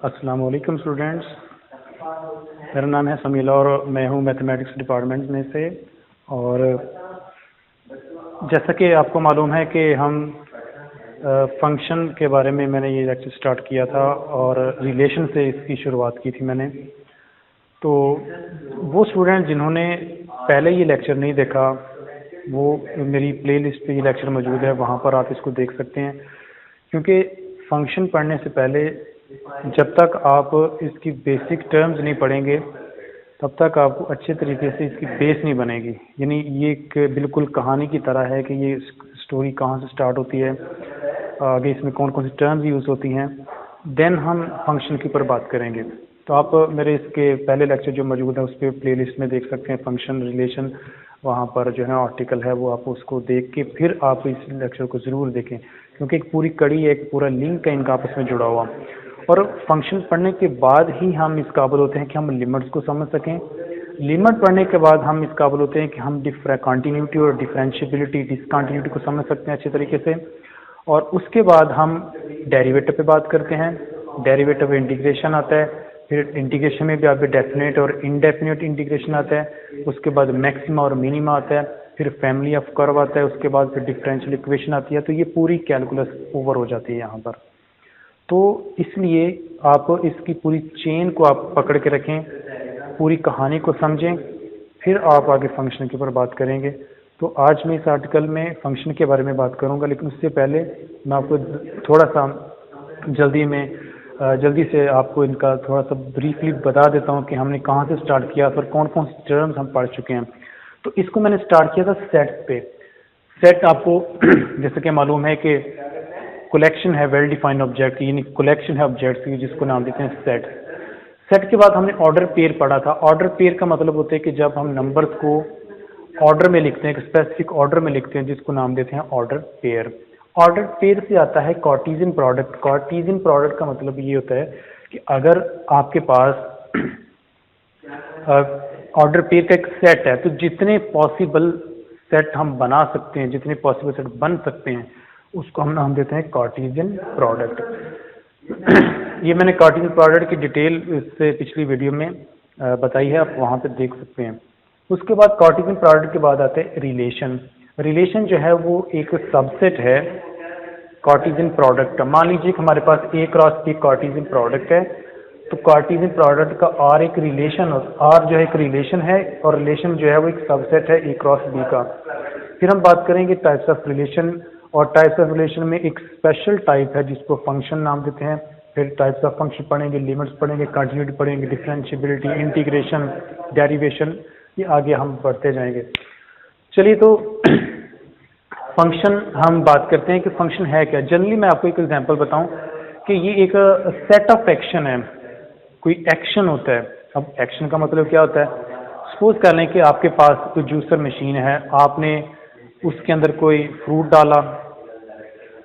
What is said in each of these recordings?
अस्सलाम वालेकुम स्टूडेंट्स। मेरा नाम है समीला और मैं हूँ मैथमेटिक्स डिपार्टमेंट में से। और जैसा कि आपको मालूम है कि हम फंक्शन के बारे में मैंने ये लेक्चर स्टार्ट किया था और रिलेशन से इसकी शुरुआत की थी मैंने। तो वो स्टूडेंट जिन्होंने पहले ये लेक्चर नहीं देखा, वो मेरी प्लेलिस्ट पे ये लेक्चर मौजूद है, वहाँ पर आप इसको देख सकते हैं। क्योंकि फंक्शन पढ़ने से पहले जब तक आप इसकी बेसिक टर्म्स नहीं पढ़ेंगे तब तक आपको अच्छे तरीके से इसकी बेस नहीं बनेगी। यानी ये एक बिल्कुल कहानी की तरह है कि ये स्टोरी कहाँ से स्टार्ट होती है, आगे इसमें कौन कौन सी टर्म्स यूज़ होती हैं, देन हम फंक्शन के ऊपर बात करेंगे। तो आप मेरे इसके पहले लेक्चर जो मौजूद है उस पर प्ले लिस्ट में देख सकते हैं, फंक्शन रिलेशन, वहाँ पर जो है आर्टिकल है वो आप उसको देख के फिर आप इस लेक्चर को ज़रूर देखें, क्योंकि एक पूरी कड़ी है, एक पूरा लिंक है इनका आपस में जुड़ा हुआ। और फंक्शन पढ़ने के बाद ही हम इस काबिल होते हैं कि हम लिमिट्स को समझ सकें। लिमिट पढ़ने के बाद हम इस काबिल होते हैं कि हम कॉन्टीन्यूटी और डिफरेंशियबिलिटी, डिसकॉन्टीन्यूटी को समझ सकते हैं अच्छे तरीके से। और उसके बाद हम डेरिवेटिव पे बात करते हैं। डेरिवेटिव इंटीग्रेशन आता है, फिर इंटीग्रेशन में भी आपके डेफिनेट और इनडेफिनेट इंटीग्रेशन आता है। उसके बाद मैक्सिमा और मिनिमा आता है, फिर फैमिली ऑफ कर्व आता है, उसके बाद फिर डिफरेंशियल इक्वेशन आती है। तो ये पूरी कैलकुलस ओवर हो जाती है यहाँ पर। तो इसलिए आप इसकी पूरी चेन को आप पकड़ के रखें, पूरी कहानी को समझें, फिर आप आगे फंक्शन के ऊपर बात करेंगे। तो आज मैं इस आर्टिकल में फंक्शन के बारे में बात करूंगा, लेकिन उससे पहले मैं आपको थोड़ा सा जल्दी से आपको इनका थोड़ा सा ब्रीफली बता देता हूं कि हमने कहाँ से स्टार्ट किया, फिर कौन कौन से टर्म्स हम पढ़ चुके हैं। तो इसको मैंने स्टार्ट किया था सेट पे। सेट आपको जैसे कि मालूम है कि कलेक्शन है वेल डिफाइंड ऑब्जेक्ट, यानी कलेक्शन है ऑब्जेक्ट्स की जिसको नाम देते हैं सेट। सेट के बाद हमने ऑर्डर पेयर पढ़ा था। ऑर्डर पेयर का मतलब होता है कि जब हम नंबर्स को ऑर्डर में लिखते हैं, एक स्पेसिफिक ऑर्डर में लिखते हैं, जिसको नाम देते हैं ऑर्डर पेयर। ऑर्डर पेयर से आता है कार्टेशियन प्रोडक्ट। कार्टेशियन प्रोडक्ट का मतलब ये होता है कि अगर आपके पास ऑर्डर पेयर का एक सेट है, तो जितने पॉसिबल सेट हम बना सकते हैं, जितने पॉसिबल सेट बन सकते हैं, उसको हम नाम देते हैं कार्टेशियन प्रोडक्ट। ये मैंने कार्टेशियन प्रोडक्ट की डिटेल इससे पिछली वीडियो में बताई है, आप वहाँ पे देख सकते हैं। उसके बाद कार्टेशियन प्रोडक्ट के बाद आते हैं रिलेशन। रिलेशन जो है वो एक सबसेट है कार्टेशियन प्रोडक्ट का। मान लीजिए कि हमारे पास ए क्रॉस बी कार्टेशियन प्रोडक्ट है, तो कार्टेशियन प्रोडक्ट का आर एक रिलेशन, आर जो है एक रिलेशन है, और रिलेशन जो है वो एक सबसेट है ए क्रॉस बी का। फिर हम बात करेंगे टाइप्स ऑफ रिलेशन, और टाइप्स ऑफ रिलेशन में एक स्पेशल टाइप है जिसको फंक्शन नाम देते हैं। फिर टाइप्स ऑफ फंक्शन पढ़ेंगे, लिमिट्स पढ़ेंगे, कंटिन्यूटी पढ़ेंगे, डिफरेंशिएबिलिटी, इंटीग्रेशन, डेरिवेशन, ये आगे हम बढ़ते जाएंगे। चलिए, तो फंक्शन हम बात करते हैं कि फंक्शन है क्या। जनरली मैं आपको एक एग्जांपल बताऊं कि ये एक सेट ऑफ एक्शन है, कोई एक्शन होता है। अब एक्शन का मतलब क्या होता है? सपोज कर लें कि आपके पास कोई जूसर मशीन है, आपने उसके अंदर कोई फ्रूट डाला,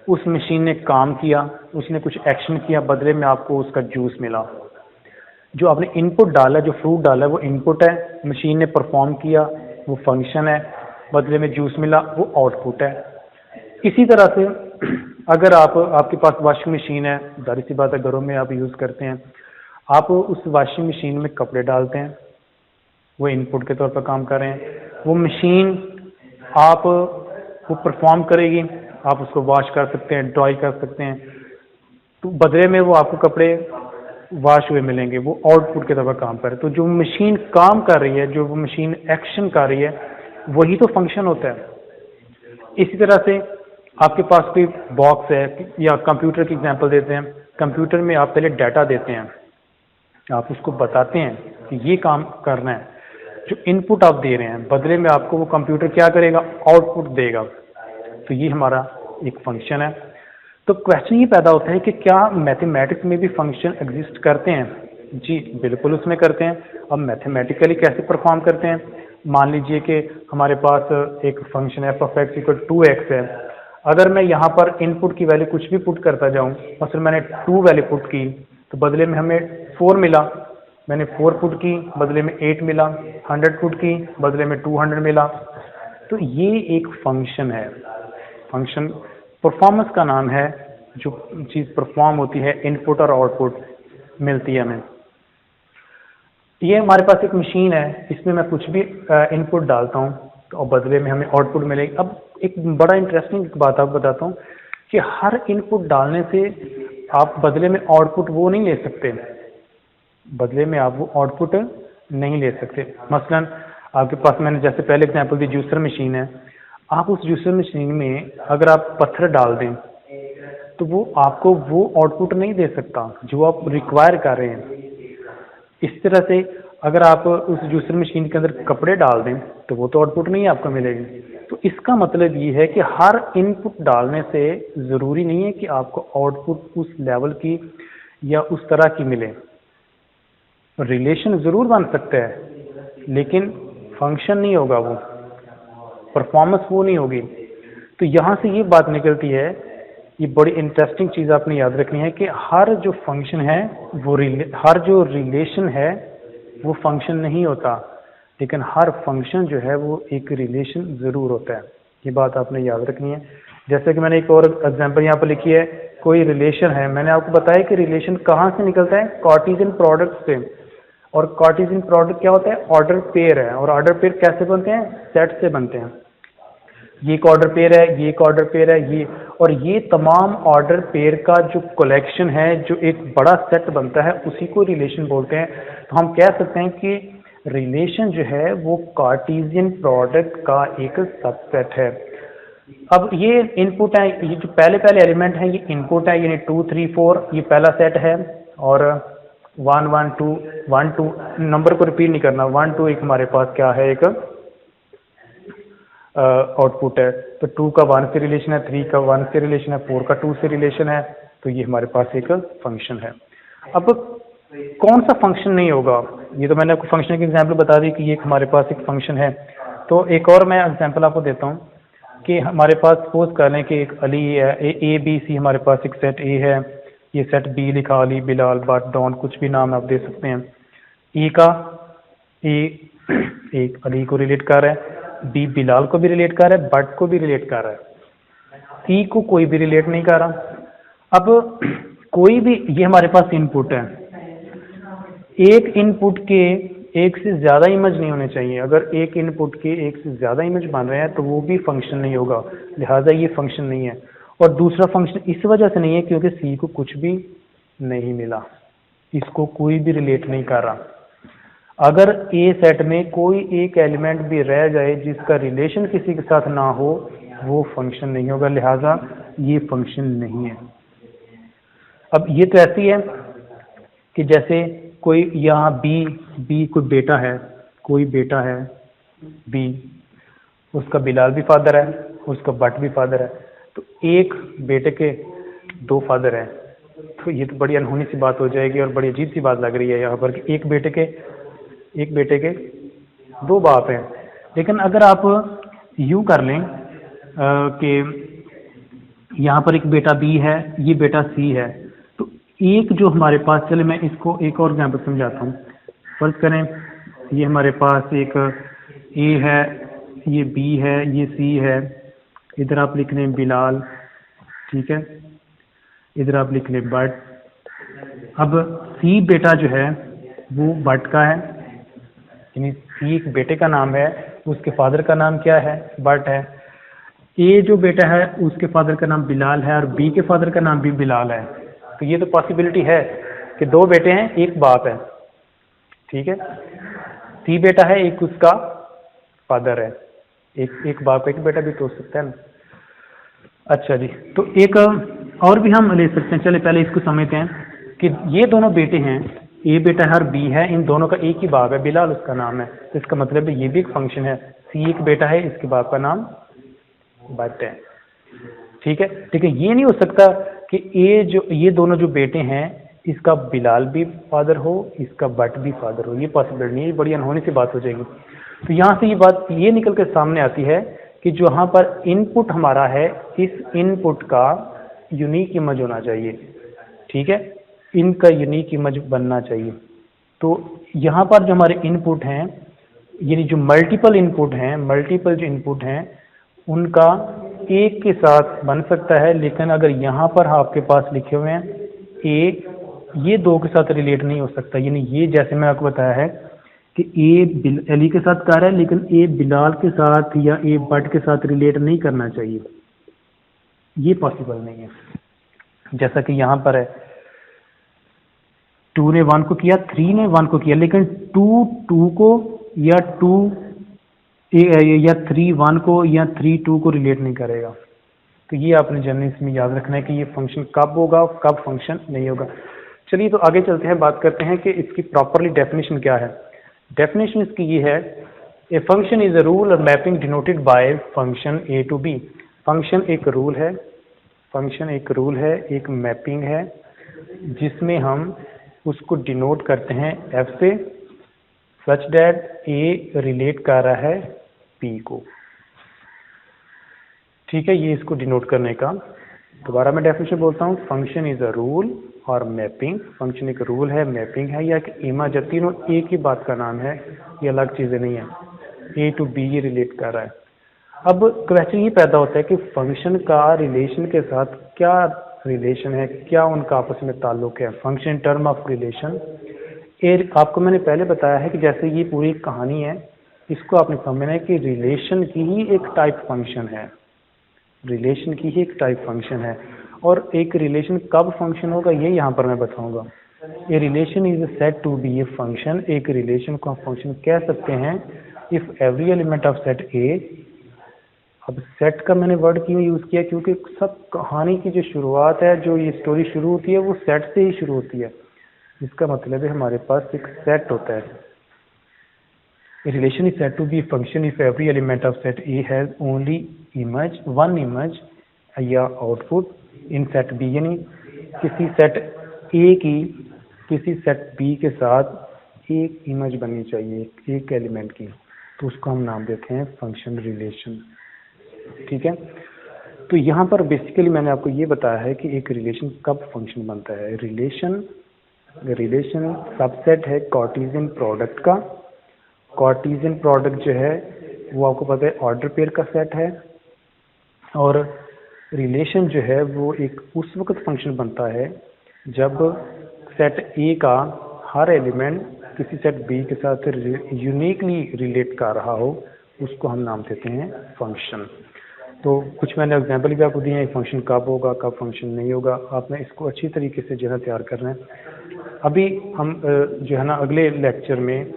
उस मशीन ने काम किया, उसने कुछ एक्शन किया, बदले में आपको उसका जूस मिला। जो आपने इनपुट डाला, जो फ्रूट डाला, वो इनपुट है, मशीन ने परफॉर्म किया, वो फंक्शन है, बदले में जूस मिला, वो आउटपुट है। इसी तरह से अगर आपके पास वॉशिंग मशीन है, जाहिर सी बात है घरों में आप यूज़ करते हैं, आप उस वॉशिंग मशीन में कपड़े डालते हैं, वो इनपुट के तौर पर काम कर रहे हैं। वो मशीन वो परफॉर्म करेगी, आप उसको वॉश कर सकते हैं, ड्राई कर सकते हैं, तो बदले में वो आपको कपड़े वॉश हुए मिलेंगे, वो आउटपुट के तौर पर काम करे। तो जो मशीन काम कर रही है, जो वो मशीन एक्शन कर रही है, वही तो फंक्शन होता है। इसी तरह से आपके पास कोई बॉक्स है, या कंप्यूटर की एग्जांपल देते हैं। कंप्यूटर में आप पहले डाटा देते हैं, आप उसको बताते हैं कि ये काम करना है, जो इनपुट आप दे रहे हैं, बदले में आपको वो कंप्यूटर क्या करेगा? आउटपुट देगा। तो ये हमारा एक फंक्शन है। तो क्वेश्चन ये पैदा होता है कि क्या मैथमेटिक्स में भी फंक्शन एग्जिस्ट करते हैं? जी बिल्कुल उसमें करते हैं। अब मैथमेटिकली कैसे परफॉर्म करते हैं? मान लीजिए कि हमारे पास एक फंक्शन है f(x = 2x) है। अगर मैं यहाँ पर इनपुट की वैल्यू कुछ भी पुट करता जाऊँ, और फिर मैंने 2 वैल्यू पुट की, तो बदले में हमें 4 मिला। मैंने 4 पुट की, बदले में 8 मिला। 100 पुट की, बदले में 200 मिला। तो ये एक फंक्शन है। फंक्शन परफॉर्मेंस का नाम है, जो चीज़ परफॉर्म होती है, इनपुट और आउटपुट। मिलती है हमें। ये हमारे पास एक मशीन है, इसमें मैं कुछ भी इनपुट डालता हूँ और बदले में हमें आउटपुट मिलेगी। अब एक बड़ा इंटरेस्टिंग बात आपको बताता हूँ कि हर इनपुट डालने से आप बदले में आउटपुट वो नहीं ले सकते, बदले में आप वो आउटपुट नहीं ले सकते। मसलन आपके पास मैंने जैसे पहले एग्जांपल दी, जूसर मशीन है, आप उस जूसर मशीन में अगर आप पत्थर डाल दें तो वो आपको वो आउटपुट नहीं दे सकता जो आप रिक्वायर कर रहे हैं। इस तरह से अगर आप उस जूसर मशीन के अंदर कपड़े डाल दें तो वो तो आउटपुट नहीं आपको मिलेगी। तो इसका मतलब ये है कि हर इनपुट डालने से ज़रूरी नहीं है कि आपको आउटपुट उस लेवल की या उस तरह की मिले। रिलेशन ज़रूर बन सकता है लेकिन फंक्शन नहीं होगा, वो परफॉर्मेंस वो नहीं होगी। तो यहाँ से ये बात निकलती है, ये बड़ी इंटरेस्टिंग चीज़ आपने याद रखनी है कि हर जो फंक्शन है वो हर जो रिलेशन है वो फंक्शन नहीं होता, लेकिन हर फंक्शन जो है वो एक रिलेशन ज़रूर होता है। ये बात आपने याद रखनी है। जैसे कि मैंने एक और एग्जांपल यहाँ पर लिखी है, कोई रिलेशन है, मैंने आपको बताया कि रिलेशन कहाँ से निकलता है, कार्टेशियन प्रोडक्ट से। और कार्टेशियन प्रोडक्ट क्या होता है, ऑर्डर पेयर है। और ऑर्डर पेयर कैसे बनते हैं, सेट से बनते हैं। ये एक ऑर्डर पेयर है, ये एक ऑर्डर पेयर है, ये, और ये तमाम ऑर्डर पेयर का जो कलेक्शन है, जो एक बड़ा सेट बनता है, उसी को रिलेशन बोलते हैं। तो हम कह सकते हैं कि रिलेशन जो है वो कार्टेशियन प्रोडक्ट का एक सबसेट है। अब ये इनपुट है, ये जो पहले पहले एलिमेंट है ये इनपुट है, यानी 2 3 4 ये पहला सेट है, और 1 1 2 1 2 नंबर को रिपीट नहीं करना, 1 2 एक हमारे पास क्या है, एक आउटपुट है। तो 2 का 1 से रिलेशन है, 3 का 1 से रिलेशन है, 4 का 2 से रिलेशन है। तो ये हमारे पास एक फंक्शन है। अब कौन सा फंक्शन नहीं होगा, ये तो मैंने आपको फंक्शन की एग्जांपल बता दी कि ये हमारे पास एक फंक्शन है। तो एक और मैं एग्जांपल आपको देता हूँ कि हमारे पास सपोज कर लें कि एक अली है, ए बी सी, हमारे पास एक सेट ए है, ये सेट बी लिखा, अली, बिलाल, बट, डॉन, कुछ भी नाम आप दे सकते हैं। ए का एक अली को रिलेट कर रहा है, बी बिलाल को भी रिलेट कर रहा है, बट को भी रिलेट कर रहा है, सी को कोई भी रिलेट नहीं कर रहा। अब कोई भी, ये हमारे पास इनपुट है, एक इनपुट के एक से ज़्यादा इमेज नहीं होने चाहिए। अगर एक इनपुट के एक से ज़्यादा इमेज बन रहे हैं तो वो भी फंक्शन नहीं होगा, लिहाजा ये फंक्शन नहीं है। और दूसरा फंक्शन इस वजह से नहीं है क्योंकि सी को कुछ भी नहीं मिला, इसको कोई भी रिलेट नहीं कर रहा। अगर ए सेट में कोई एक एलिमेंट भी रह जाए जिसका रिलेशन किसी के साथ ना हो, वो फंक्शन नहीं होगा, लिहाजा ये फंक्शन नहीं है। अब ये तो ऐसी है कि जैसे कोई यहाँ बी कोई बेटा है, कोई बेटा है बी, उसका बिलाल भी फादर है, उसका बट भी फादर है। तो एक बेटे के 2 फादर हैं, तो ये तो बड़ी अनहोनी सी बात हो जाएगी और बड़ी अजीब सी बात लग रही है यहाँ पर कि एक बेटे के 2 बाप हैं। लेकिन अगर आप यूँ कर लें कि यहाँ पर एक बेटा बी है, ये बेटा सी है, तो एक जो हमारे पास, चले मैं इसको एक और एग्जांपल समझाता हूँ। फर्ज करें ये हमारे पास एक ए है, ये बी है, ये सी है, इधर आप लिख लें बिलाल, ठीक है, इधर आप लिख लें बट। अब सी बेटा जो है वो बट का है, यानी सी एक बेटे का नाम है, उसके फादर का नाम क्या है, बट है। ए जो बेटा है उसके फादर का नाम बिलाल है और बी के फादर का नाम भी बिलाल है। तो ये तो पॉसिबिलिटी है कि 2 बेटे हैं, एक बाप है, ठीक है। सी बेटा है, एक उसका फादर है, एक बाप का एक बेटा भी तो हो सकता है ना। अच्छा जी, तो एक और भी हम ले सकते हैं। चले पहले इसको समझते हैं कि ये दोनों बेटे हैं, ए बेटा है और बी है, इन दोनों का एक ही बाप है, बिलाल उसका नाम है। तो इसका मतलब है ये भी एक फंक्शन है। सी एक बेटा है, इसके बाप का नाम बट है, ठीक है। लेकिन ये नहीं हो सकता कि ये दोनों जो बेटे हैं इसका बिलाल भी फादर हो, इसका बट भी फादर हो, ये पॉसिबल नहीं है, ये बड़ी अनहोनी सी बात हो जाएगी। तो यहाँ से ये बात ये निकल के सामने आती है कि जो यहाँ पर इनपुट हमारा है, इस इनपुट का यूनिक इमेज होना चाहिए, ठीक है, इनका यूनिक इमेज बनना चाहिए। तो यहाँ पर जो हमारे इनपुट हैं, यानी जो मल्टीपल इनपुट हैं, मल्टीपल जो इनपुट हैं उनका एक के साथ बन सकता है, लेकिन अगर यहाँ पर आपके पास लिखे हुए हैं ए ये दो के साथ रिलेट नहीं हो सकता, यानी ये जैसे मैं आपको बताया है कि ए अली के साथ कार है लेकिन ए बिलाल के साथ या ए बट के साथ रिलेट नहीं करना चाहिए, ये पॉसिबल नहीं है। जैसा कि यहाँ पर है 2 ने 1 को किया, 3 ने 1 को किया, लेकिन 2 को या 3 1 को या 3 2 को रिलेट नहीं करेगा। तो ये आपने जनरली इसमें याद रखना है कि ये फंक्शन कब होगा कब फंक्शन नहीं होगा। चलिए तो आगे चलते हैं, बात करते हैं कि इसकी प्रॉपरली डेफिनेशन क्या है। डेफिनेशन इसकी ये है, a function is a rule और mapping denoted by function A to B. Function एक रूल है, फंक्शन एक रूल है, एक मैपिंग है जिसमें हम उसको डिनोट करते हैं एफ से, सच दैट ए रिलेट कर रहा है पी को। ठीक है, ये इसको डिनोट करने का। दोबारा मैं डेफिनेशन बोलता हूँ, फंक्शन इज अ रूल और मैपिंग। फंक्शन एक रूल है, मैपिंग है, या एक इमेज है, तीनों एक ही बात का नाम है, ये अलग चीज़ें नहीं है। ए टू बी ये रिलेट कर रहा है। अब क्वेश्चन ये पैदा होता है कि फंक्शन का रिलेशन के साथ क्या रिलेशन है, क्या उनका आपस में ताल्लुक है। Function in term of relation, आपको मैंने पहले बताया है कि जैसे ये पूरी कहानी है, इसको आपने समझना है कि रिलेशन की ही एक टाइप फंक्शन है, रिलेशन की ही एक टाइप फंक्शन है। और एक रिलेशन कब फंक्शन होगा ये यहाँ पर मैं बताऊंगा। A relation is said to be a function, एक रिलेशन को हम फंक्शन कह सकते हैं if every element of set A. अब सेट का मैंने वर्ड क्यों यूज़ किया, क्योंकि सब कहानी की जो शुरुआत है, जो ये स्टोरी शुरू होती है वो सेट से ही शुरू होती है। इसका मतलब है हमारे पास एक सेट होता है। A relation is said to be a function if every element of set A has only one image या आउटपुट इन सेट B, यानी किसी सेट A की किसी सेट B के साथ एक इमेज बननी चाहिए एक एलिमेंट की, तो उसको हम नाम देते हैं फंक्शन रिलेशन। ठीक है, तो यहाँ पर बेसिकली मैंने आपको ये बताया है कि एक रिलेशन कब फंक्शन बनता है। रिलेशन सबसेट है कार्टेशियन प्रोडक्ट का। कार्टेशियन प्रोडक्ट जो है वो आपको पता है ऑर्डर पेयर का सेट है, और रिलेशन जो है वो एक उस वक्त फंक्शन बनता है जब सेट ए का हर एलिमेंट किसी सेट बी के साथ यूनिकली रिलेट कर रहा हो, उसको हम नाम देते हैं फंक्शन। तो कुछ मैंने एग्जांपल भी आपको दिए हैं, फंक्शन कब होगा कब फंक्शन नहीं होगा, आपने इसको अच्छी तरीके से जो है तैयार करना है। अभी हम जो है ना अगले लेक्चर में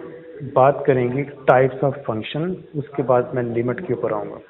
बात करेंगे टाइप्स ऑफ फंक्शन, उसके बाद मैं लिमिट के ऊपर आऊँगा।